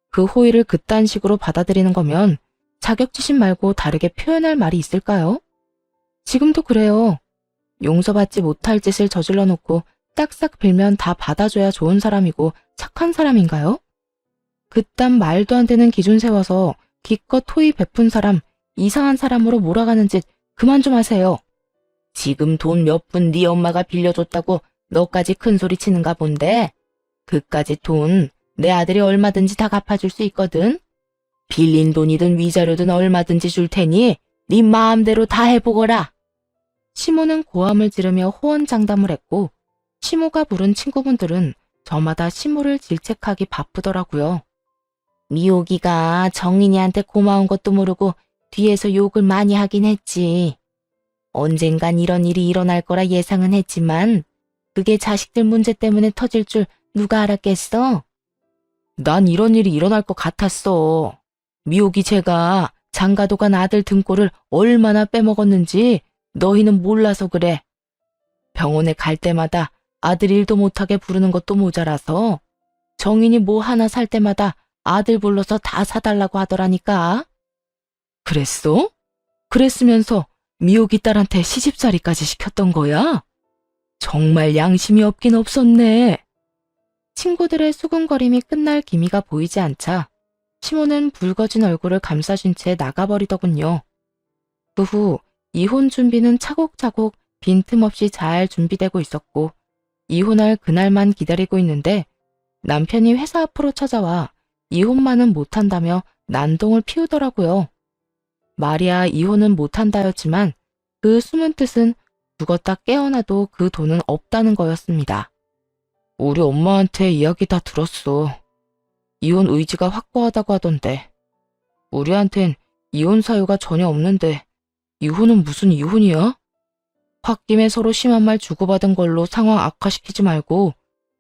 그 호의를 그딴 식으로 받아들이는 거면 자격지심 말고 다르게 표현할 말이 있을까요? 지금도 그래요. 용서받지 못할 짓을 저질러 놓고 딱싹 빌면 다 받아줘야 좋은 사람이고 착한 사람인가요? 그딴 말도 안 되는 기준 세워서 기껏 호의 베푼 사람, 이상한 사람으로 몰아가는 짓 그만 좀 하세요. 지금 돈 몇 푼 네 엄마가 빌려줬다고 너까지 큰 소리 치는가 본데 그까짓 돈 내 아들이 얼마든지 다 갚아줄 수 있거든. 빌린 돈이든 위자료든 얼마든지 줄 테니 네 마음대로 다 해보거라. 시모는 고함을 지르며 호언장담을 했고 시모가 부른 친구분들은 저마다 시모를 질책하기 바쁘더라고요. 미옥이가 정인이한테 고마운 것도 모르고 뒤에서 욕을 많이 하긴 했지. 언젠간 이런 일이 일어날 거라 예상은 했지만 그게 자식들 문제 때문에 터질 줄 누가 알았겠어? 난 이런 일이 일어날 것 같았어. 미옥이 제가 장가도 간 아들 등골을 얼마나 빼먹었는지 너희는 몰라서 그래. 병원에 갈 때마다 아들 일도 못하게 부르는 것도 모자라서 정인이 뭐 하나 살 때마다 아들 불러서 다 사달라고 하더라니까. 그랬어? 그랬으면서 미옥이 딸한테 시집살이까지 시켰던 거야? 정말 양심이 없긴 없었네. 친구들의 수군거림이 끝날 기미가 보이지 않자 시모는 붉어진 얼굴을 감싸준 채 나가버리더군요. 그 후 이혼 준비는 차곡차곡 빈틈없이 잘 준비되고 있었고 이혼할 그날만 기다리고 있는데 남편이 회사 앞으로 찾아와 이혼만은 못한다며 난동을 피우더라고요. 말이야 이혼은 못한다였지만 그 숨은 뜻은 죽었다 깨어나도 그 돈은 없다는 거였습니다. 우리 엄마한테 이야기 다 들었어. 이혼 의지가 확고하다고 하던데. 우리한텐 이혼 사유가 전혀 없는데 이혼은 무슨 이혼이야? 홧김에 서로 심한 말 주고받은 걸로 상황 악화시키지 말고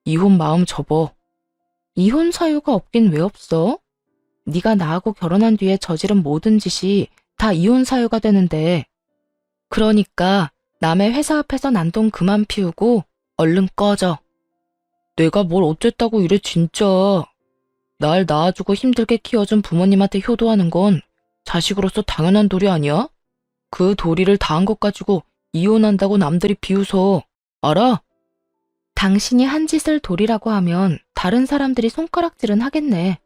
이혼 마음 접어. 이혼 사유가 없긴 왜 없어? 네가 나하고 결혼한 뒤에 저지른 모든 짓이 다 이혼 사유가 되는데. 그러니까 남의 회사 앞에서 난동 그만 피우고 얼른 꺼져. 내가 뭘 어쨌다고 이래 진짜. 날 낳아주고 힘들게 키워준 부모님한테 효도하는 건 자식으로서 당연한 도리 아니야? 그 도리를 다한 것 가지고 이혼한다고 남들이 비웃어. 알아? 당신이 한 짓을 도리라고 하면 다른 사람들이 손가락질은 하겠네.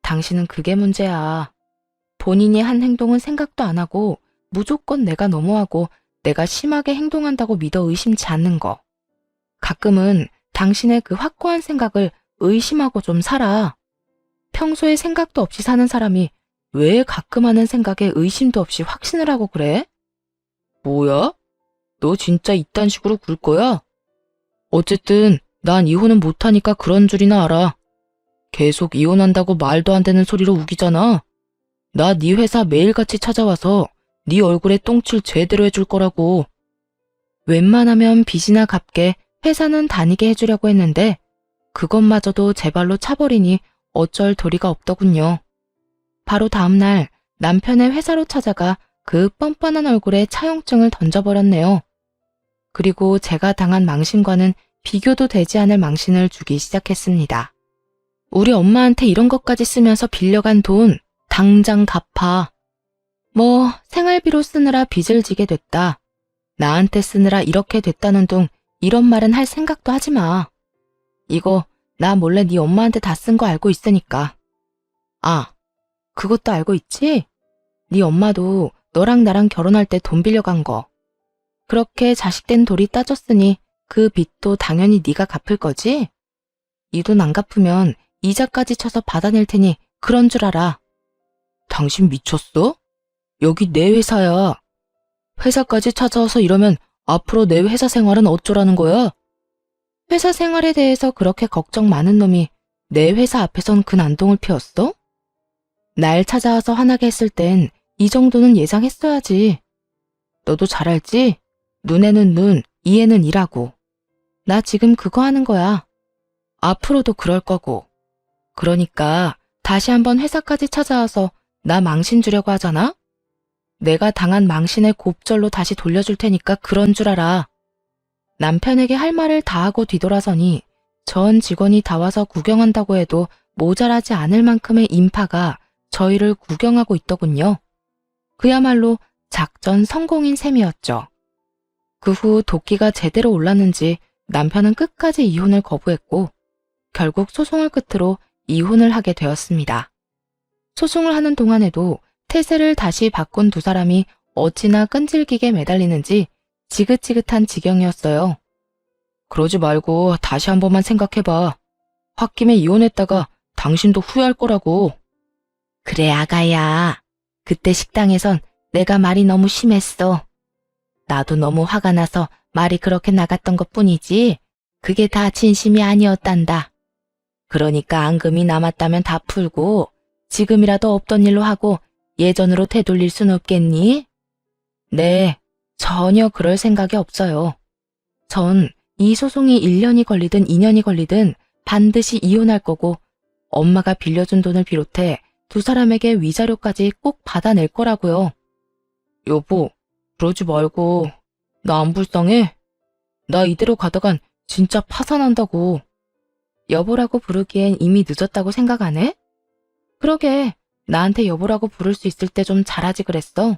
당신은 그게 문제야. 본인이 한 행동은 생각도 안 하고 무조건 내가 너무하고 내가 심하게 행동한다고 믿어 의심치 않는 거. 가끔은 당신의 그 확고한 생각을 의심하고 좀 살아. 평소에 생각도 없이 사는 사람이 왜 가끔 하는 생각에 의심도 없이 확신을 하고 그래? 뭐야? 너 진짜 이딴 식으로 굴 거야? 어쨌든 난 이혼은 못하니까 그런 줄이나 알아. 계속 이혼한다고 말도 안 되는 소리로 우기잖아. 나 네 회사 매일같이 찾아와서 네 얼굴에 똥칠 제대로 해줄 거라고. 웬만하면 빚이나 갚게 회사는 다니게 해주려고 했는데 그것마저도 제 발로 차버리니 어쩔 도리가 없더군요. 바로 다음날 남편의 회사로 찾아가 그 뻔뻔한 얼굴에 차용증을 던져버렸네요. 그리고 제가 당한 망신과는 비교도 되지 않을 망신을 주기 시작했습니다. 우리 엄마한테 이런 것까지 쓰면서 빌려간 돈 당장 갚아. 뭐 생활비로 쓰느라 빚을 지게 됐다. 나한테 쓰느라 이렇게 됐다는 둥 이런 말은 할 생각도 하지 마. 이거 나 몰래 네 엄마한테 다 쓴 거 알고 있으니까. 아, 그것도 알고 있지? 네 엄마도 너랑 나랑 결혼할 때 돈 빌려간 거. 그렇게 자식된 돌이 따졌으니 그 빚도 당연히 네가 갚을 거지? 이 돈 안 갚으면 이자까지 쳐서 받아낼 테니 그런 줄 알아. 당신 미쳤어? 여기 내 회사야. 회사까지 찾아와서 이러면 앞으로 내 회사 생활은 어쩌라는 거야? 회사 생활에 대해서 그렇게 걱정 많은 놈이 내 회사 앞에선 그 난동을 피웠어? 날 찾아와서 화나게 했을 땐 이 정도는 예상했어야지. 너도 잘 알지? 눈에는 눈, 이에는 이라고. 나 지금 그거 하는 거야. 앞으로도 그럴 거고. 그러니까 다시 한번 회사까지 찾아와서 나 망신 주려고 하잖아? 내가 당한 망신의 곱절로 다시 돌려줄 테니까 그런 줄 알아. 남편에게 할 말을 다 하고 뒤돌아서니 전 직원이 다 와서 구경한다고 해도 모자라지 않을 만큼의 인파가 저희를 구경하고 있더군요. 그야말로 작전 성공인 셈이었죠. 그 후 도끼가 제대로 올랐는지 남편은 끝까지 이혼을 거부했고 결국 소송을 끝으로 이혼을 하게 되었습니다. 소송을 하는 동안에도 태세를 다시 바꾼 두 사람이 어찌나 끈질기게 매달리는지 지긋지긋한 지경이었어요. 그러지 말고 다시 한 번만 생각해봐. 홧김에 이혼했다가 당신도 후회할 거라고. 그래, 아가야. 그때 식당에선 내가 말이 너무 심했어. 나도 너무 화가 나서 말이 그렇게 나갔던 것뿐이지 그게 다 진심이 아니었단다. 그러니까 앙금이 남았다면 다 풀고 지금이라도 없던 일로 하고 예전으로 되돌릴 순 없겠니? 네, 전혀 그럴 생각이 없어요. 전 이 소송이 1년이 걸리든 2년이 걸리든 반드시 이혼할 거고 엄마가 빌려준 돈을 비롯해 두 사람에게 위자료까지 꼭 받아낼 거라고요. 여보, 그러지 말고. 나 안 불쌍해? 나 이대로 가다간 진짜 파산한다고. 여보라고 부르기엔 이미 늦었다고 생각 안 해? 그러게, 나한테 여보라고 부를 수 있을 때 좀 잘하지 그랬어.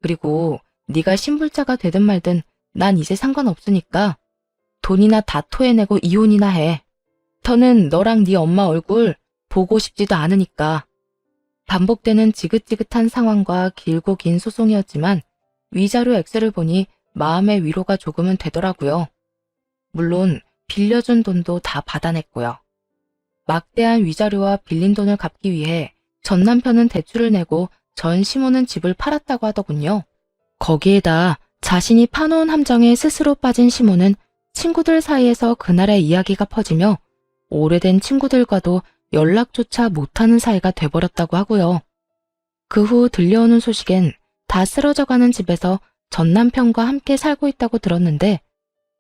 그리고 네가 신불자가 되든 말든 난 이제 상관없으니까 돈이나 다 토해내고 이혼이나 해. 더는 너랑 네 엄마 얼굴 보고 싶지도 않으니까. 반복되는 지긋지긋한 상황과 길고 긴 소송이었지만 위자료 액수를 보니 마음의 위로가 조금은 되더라고요. 물론 빌려준 돈도 다 받아냈고요. 막대한 위자료와 빌린 돈을 갚기 위해 전 남편은 대출을 내고 전 시모는 집을 팔았다고 하더군요. 거기에다 자신이 파놓은 함정에 스스로 빠진 시모는 친구들 사이에서 그날의 이야기가 퍼지며 오래된 친구들과도 연락조차 못하는 사이가 돼버렸다고 하고요. 그 후 들려오는 소식엔 다 쓰러져가는 집에서 전 남편과 함께 살고 있다고 들었는데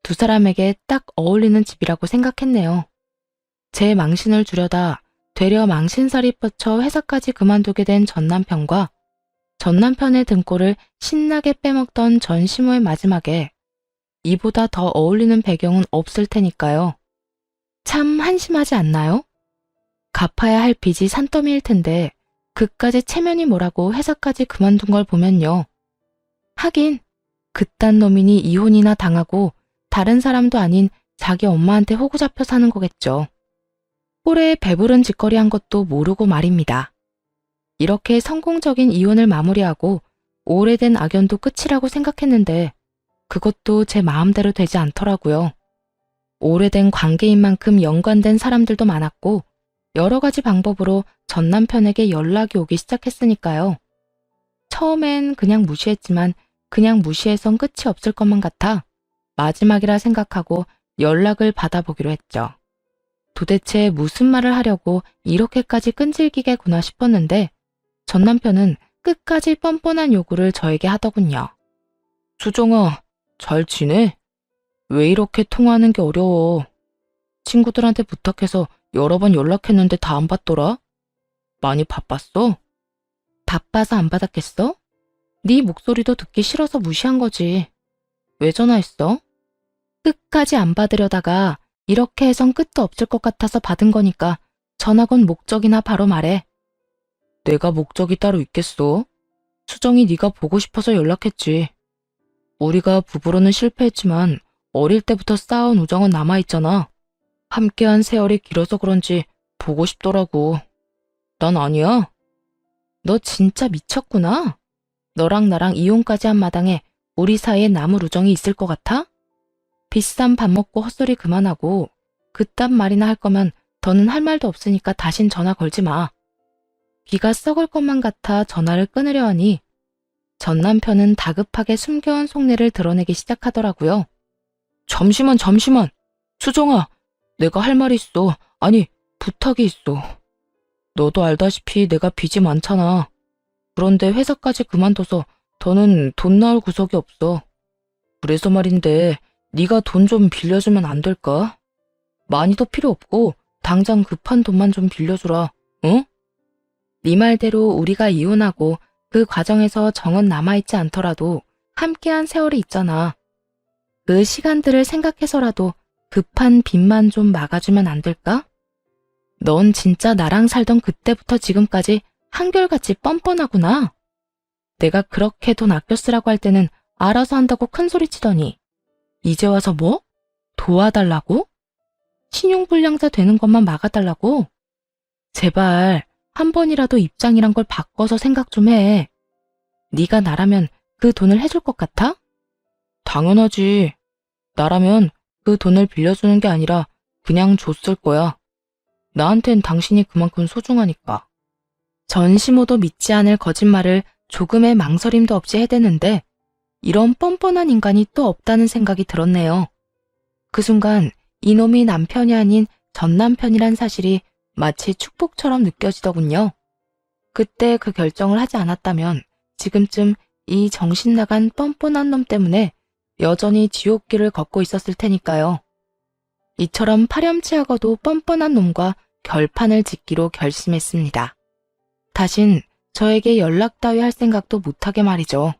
두 사람에게 딱 어울리는 집이라고 생각했네요. 제 망신을 주려다 되려 망신살이 뻗쳐 회사까지 그만두게 된 전 남편과 전 남편의 등골을 신나게 빼먹던 전 시모의 마지막에 이보다 더 어울리는 배경은 없을 테니까요. 참 한심하지 않나요? 갚아야 할 빚이 산더미일 텐데 그까지 체면이 뭐라고 회사까지 그만둔 걸 보면요. 하긴 그딴 놈이니 이혼이나 당하고 다른 사람도 아닌 자기 엄마한테 호구 잡혀 사는 거겠죠. 꼴에 배부른 짓거리 한 것도 모르고 말입니다. 이렇게 성공적인 이혼을 마무리하고 오래된 악연도 끝이라고 생각했는데 그것도 제 마음대로 되지 않더라고요. 오래된 관계인 만큼 연관된 사람들도 많았고 여러 가지 방법으로 전 남편에게 연락이 오기 시작했으니까요. 처음엔 그냥 무시했지만 그냥 무시해선 끝이 없을 것만 같아 마지막이라 생각하고 연락을 받아보기로 했죠. 도대체 무슨 말을 하려고 이렇게까지 끈질기게 구나 싶었는데 전 남편은 끝까지 뻔뻔한 요구를 저에게 하더군요. 수정아, 잘 지내? 왜 이렇게 통화하는 게 어려워? 친구들한테 부탁해서 여러 번 연락했는데 다 안 받더라? 많이 바빴어? 바빠서 안 받았겠어? 네 목소리도 듣기 싫어서 무시한 거지. 왜 전화했어? 끝까지 안 받으려다가 이렇게 해선 끝도 없을 것 같아서 받은 거니까 전화 건 목적이나 바로 말해. 내가 목적이 따로 있겠어? 수정이 네가 보고 싶어서 연락했지. 우리가 부부로는 실패했지만 어릴 때부터 쌓아온 우정은 남아있잖아. 함께한 세월이 길어서 그런지 보고 싶더라고. 난 아니야. 너 진짜 미쳤구나. 너랑 나랑 이혼까지 한 마당에 우리 사이에 남을 우정이 있을 것 같아? 비싼 밥 먹고 헛소리 그만하고 그딴 말이나 할 거면 더는 할 말도 없으니까 다신 전화 걸지 마. 귀가 썩을 것만 같아 전화를 끊으려 하니 전 남편은 다급하게 숨겨온 속내를 드러내기 시작하더라고요. 잠시만. 수정아, 내가 할 말이 있어. 아니, 부탁이 있어. 너도 알다시피 내가 빚이 많잖아. 그런데 회사까지 그만둬서 더는 돈 나올 구석이 없어. 그래서 말인데 네가 돈 좀 빌려주면 안 될까? 많이도 필요 없고 당장 급한 돈만 좀 빌려주라. 응? 네 말대로 우리가 이혼하고 그 과정에서 정은 남아있지 않더라도 함께한 세월이 있잖아. 그 시간들을 생각해서라도 급한 빚만 좀 막아주면 안 될까? 넌 진짜 나랑 살던 그때부터 지금까지 한결같이 뻔뻔하구나. 내가 그렇게 돈 아껴 쓰라고 할 때는 알아서 한다고 큰소리치더니 이제 와서 뭐? 도와달라고? 신용불량자 되는 것만 막아달라고? 제발 한 번이라도 입장이란 걸 바꿔서 생각 좀 해. 네가 나라면 그 돈을 해줄 것 같아? 당연하지. 나라면 그 돈을 빌려주는 게 아니라 그냥 줬을 거야. 나한텐 당신이 그만큼 소중하니까. 전시모도 믿지 않을 거짓말을 조금의 망설임도 없이 해대는데 이런 뻔뻔한 인간이 또 없다는 생각이 들었네요. 그 순간 이놈이 남편이 아닌 전 남편이란 사실이 마치 축복처럼 느껴지더군요. 그때 그 결정을 하지 않았다면 지금쯤 이 정신 나간 뻔뻔한 놈 때문에 여전히 지옥길을 걷고 있었을 테니까요. 이처럼 파렴치하고도 뻔뻔한 놈과 결판을 짓기로 결심했습니다. 다신 저에게 연락 따위 할 생각도 못하게 말이죠.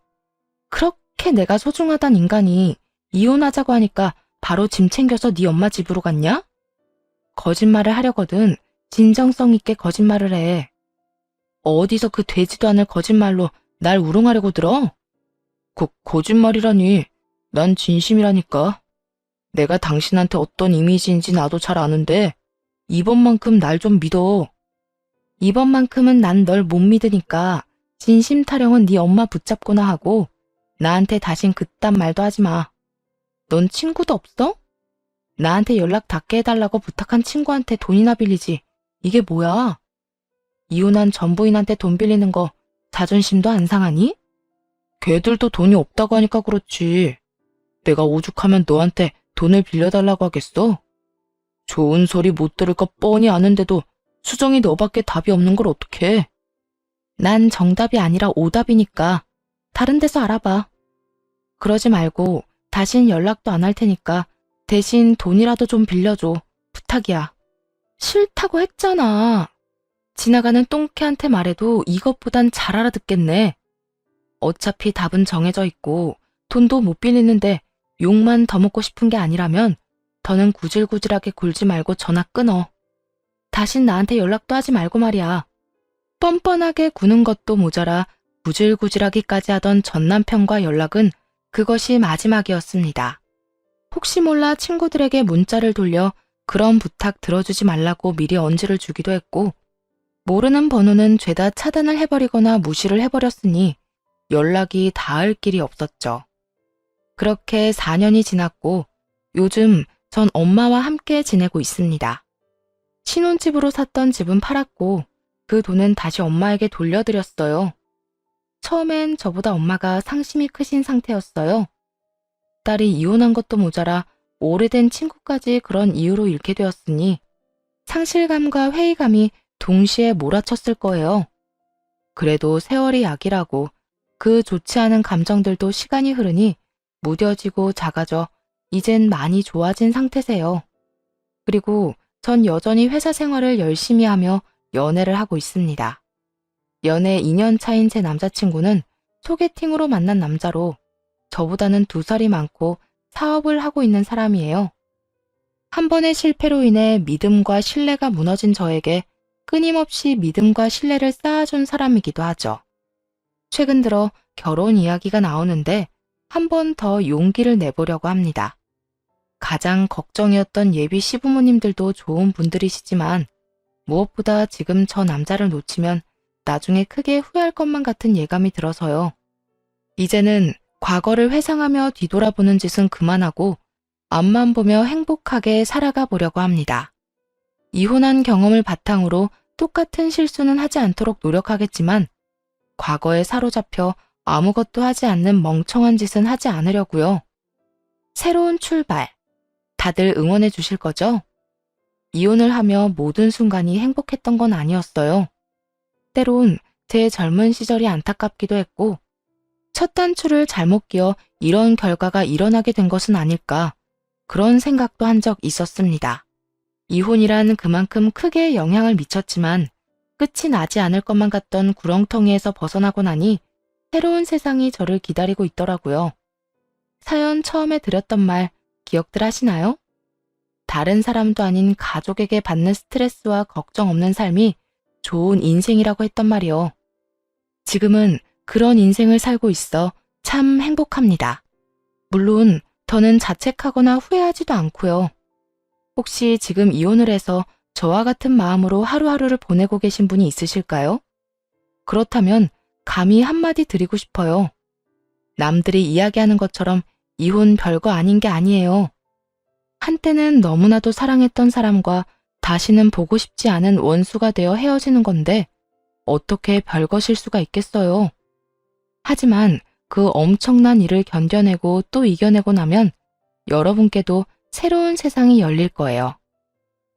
그렇게 내가 소중하단 인간이 이혼하자고 하니까 바로 짐 챙겨서 네 엄마 집으로 갔냐? 거짓말을 하려거든 진정성 있게 거짓말을 해. 어디서 그 되지도 않을 거짓말로 날 우롱하려고 들어? 거짓말이라니. 난 진심이라니까. 내가 당신한테 어떤 이미지인지 나도 잘 아는데 이번만큼 날 좀 믿어. 이번만큼은 난 널 못 믿으니까 진심 타령은 네 엄마 붙잡거나 하고 나한테 다신 그딴 말도 하지 마. 넌 친구도 없어? 나한테 연락 닿게 해달라고 부탁한 친구한테 돈이나 빌리지. 이게 뭐야? 이혼한 전부인한테 돈 빌리는 거 자존심도 안 상하니? 걔들도 돈이 없다고 하니까 그렇지. 내가 오죽하면 너한테 돈을 빌려달라고 하겠어? 좋은 소리 못 들을 거 뻔히 아는데도 수정이 너밖에 답이 없는 걸 어떡해. 난 정답이 아니라 오답이니까 다른 데서 알아봐. 그러지 말고 다신 연락도 안 할 테니까 대신 돈이라도 좀 빌려줘. 부탁이야. 싫다고 했잖아. 지나가는 똥개한테 말해도 이것보단 잘 알아듣겠네. 어차피 답은 정해져 있고 돈도 못 빌리는데 욕만 더 먹고 싶은 게 아니라면 더는 구질구질하게 굴지 말고 전화 끊어. 다신 나한테 연락도 하지 말고 말이야. 뻔뻔하게 구는 것도 모자라 구질구질하기까지 하던 전 남편과 연락은 그것이 마지막이었습니다. 혹시 몰라 친구들에게 문자를 돌려 그런 부탁 들어주지 말라고 미리 언지를 주기도 했고 모르는 번호는 죄다 차단을 해버리거나 무시를 해버렸으니 연락이 닿을 길이 없었죠. 그렇게 4년이 지났고 요즘 전 엄마와 함께 지내고 있습니다. 신혼집으로 샀던 집은 팔았고 그 돈은 다시 엄마에게 돌려드렸어요. 처음엔 저보다 엄마가 상심이 크신 상태였어요. 딸이 이혼한 것도 모자라 오래된 친구까지 그런 이유로 잃게 되었으니 상실감과 회의감이 동시에 몰아쳤을 거예요. 그래도 세월이 약이라고 그 좋지 않은 감정들도 시간이 흐르니 무뎌지고 작아져 이젠 많이 좋아진 상태세요. 그리고 전 여전히 회사 생활을 열심히 하며 연애를 하고 있습니다. 연애 2년 차인 제 남자친구는 소개팅으로 만난 남자로 저보다는 2살이 많고 사업을 하고 있는 사람이에요. 한 번의 실패로 인해 믿음과 신뢰가 무너진 저에게 끊임없이 믿음과 신뢰를 쌓아준 사람이기도 하죠. 최근 들어 결혼 이야기가 나오는데 한 번 더 용기를 내보려고 합니다. 가장 걱정이었던 예비 시부모님들도 좋은 분들이시지만 무엇보다 지금 저 남자를 놓치면 나중에 크게 후회할 것만 같은 예감이 들어서요. 이제는 과거를 회상하며 뒤돌아보는 짓은 그만하고 앞만 보며 행복하게 살아가 보려고 합니다. 이혼한 경험을 바탕으로 똑같은 실수는 하지 않도록 노력하겠지만 과거에 사로잡혀 아무것도 하지 않는 멍청한 짓은 하지 않으려고요. 새로운 출발. 다들 응원해 주실 거죠? 이혼을 하며 모든 순간이 행복했던 건 아니었어요. 때론 제 젊은 시절이 안타깝기도 했고, 첫 단추를 잘못 끼워 이런 결과가 일어나게 된 것은 아닐까, 그런 생각도 한 적 있었습니다. 이혼이란 그만큼 크게 영향을 미쳤지만 끝이 나지 않을 것만 같던 구렁텅이에서 벗어나고 나니 새로운 세상이 저를 기다리고 있더라고요. 사연 처음에 드렸던 말 기억들 하시나요? 다른 사람도 아닌 가족에게 받는 스트레스와 걱정 없는 삶이 좋은 인생이라고 했던 말이요. 지금은 그런 인생을 살고 있어 참 행복합니다. 물론 더는 자책하거나 후회하지도 않고요. 혹시 지금 이혼을 해서 저와 같은 마음으로 하루하루를 보내고 계신 분이 있으실까요? 그렇다면 감히 한마디 드리고 싶어요. 남들이 이야기하는 것처럼 이혼 별거 아닌 게 아니에요. 한때는 너무나도 사랑했던 사람과 다시는 보고 싶지 않은 원수가 되어 헤어지는 건데 어떻게 별것일 수가 있겠어요. 하지만 그 엄청난 일을 견뎌내고 또 이겨내고 나면 여러분께도 새로운 세상이 열릴 거예요.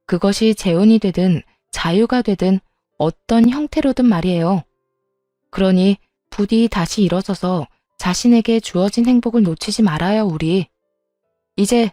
그것이 재혼이 되든 자유가 되든 어떤 형태로든 말이에요. 그러니 부디 다시 일어서서 자신에게 주어진 행복을 놓치지 말아요, 우리. 이제